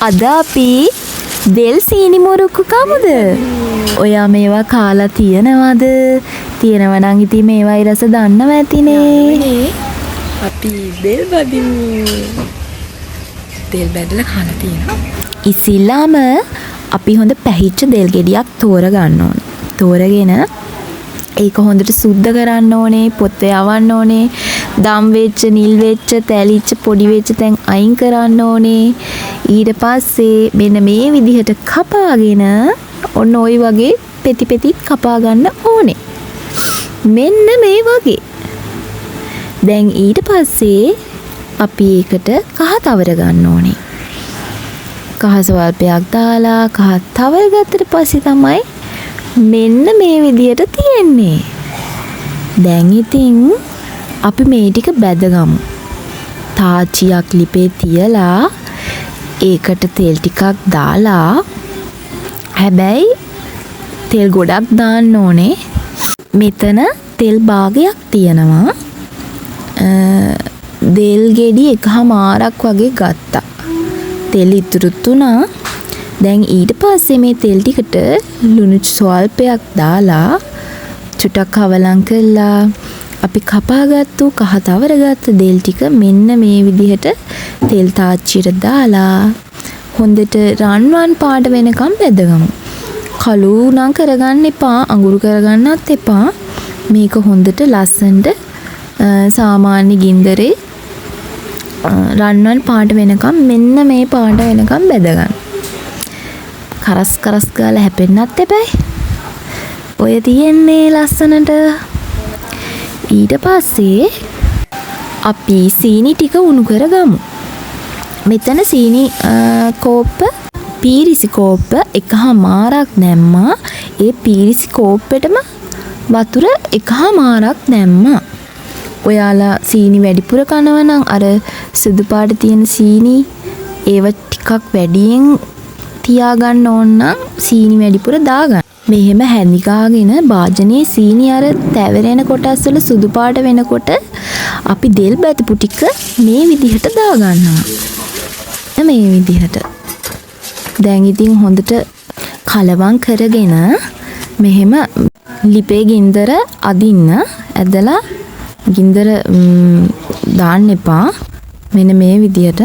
අද අපි දෙල් සීනි මුරුක්කු කමුද? ඔයා මේවා කාලා තියනවද? තියනවා නම් ඉතින් මේවයි රස දන්නව ඇතිනේ. අපි දෙල් බදිමු. දෙල් බැදලා කාලා තියෙනවා. ඉතින්ලාම අපි හොඳ පැහිච්ච දෙල් ගෙඩියක් තෝරගන්න ඕනේ. තෝරගෙන ඒක හොඳට සුද්ධ කරන්න ඕනේ, පොත්තේ යවන්න ඕනේ. දම් වෙච්ච, නිල් වෙච්ච, තැලිච්ච, පොඩි වෙච්ච තැන් අයින් කරන්න ඕනේ. ඊට පස්සේ මෙන්න මේ විදිහට කපාගෙන ඔන්න ওই වගේ පෙති පෙතිත් කපා ගන්න ඕනේ. මෙන්න මේ වගේ. දැන් ඊට පස්සේ අපි ඒකට කහ තවර ගන්න ඕනේ. කහ ස්වල්පයක් දාලා කහ තවර ගත්තට පස්සේ තමයි මෙන්න මේ විදියට තියෙන්නේ. දැන් ඉතින් අපි මේ ටික බැදගමු. තාච්චියක් ලිපේ තියලා ඒකට තෙල් ටිකක් දාලා, හැබැයි තෙල් ගොඩක් දාන්න ඕනේ. මෙතන තෙල් භාගයක් තියෙනවා. දෙල් ගෙඩි එකහමාරක් වගේ ගත්තා. තෙල් ඉතුරුත් වුණා. දැන් ඊට පස්සේ මේ තෙල් ටිකට ලුණු ස්වල්පයක් දාලා චුටක් අවලං කරලා අපි කපාගත්තු කහ තවර ගත්ත දෙල් ටික මෙන්න මේ විදිහට තෙල් තාච්චියට දාලා හොඳට රන්වන් පාට වෙනකම් බෙදගමු. කළු නම් කරගන්න එපා, අඟුරු කරගන්නත් එපා. මේක හොඳට ලස්සනට සාමාන්‍ය ගින්දරේ රන්වන් පාට වෙනකම් මෙන්න මේ පාට වෙනකම් බෙදගන්න. කරස් කරස් ගාලා හැපෙන්නත් එපයි. ඔය තියෙන්නේ ලස්සනට. ඊට පස්සේ අපි සීනි ටික උණු කරගමු. මෙතන සීනි කෝප්ප පීරිසි කෝප්ප එකහමාරක් දැම්මා. ඒ පීරිසි කෝප්පෙටම වතුර එකහමාරක් දැම්මා. ඔයාලා සීනි වැඩිපුර කනවා නම් අර සුදු පාට තියෙන සීනි ඒව ටිකක් වැඩියෙන් තියාගන්න ඕන නම් සීනි වැඩිපුර දාගන්න. මෙහෙම හැඳිකාගෙන භාජනයේ සීනි අර තැවරෙන කොටස් වල සුදු පාට වෙනකොට අපි දෙල් බැදපු ටික මේ විදිහට දාගන්නවා. මේ විදිහට. දැන් ඉතින් හොඳට කලවම් කරගෙන මෙහෙම ලිපේ ගින්දර අදින්න. ඇදලා ගින්දර දාන්න එපා. මෙන්න මේ විදිහට.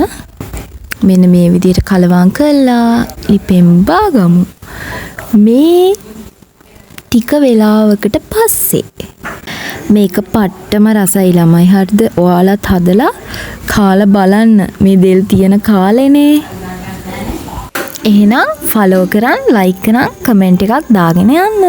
මෙන්න මේ විදිහට කලවම් කරලා ලිපෙන් බාගමු. මේ ටික වෙලාවකට පස්සේ මේක පට්ටම රසයි ළමයි. හරිද? ඔයාලත් හදලා කාලා බලන්න. මේ දෙල් තියෙන කාලෙනේ. එහෙනම් ෆලෝ කරන්, ලයික් කරන්, කමෙන්ට් එකක් දාගෙන යන්න.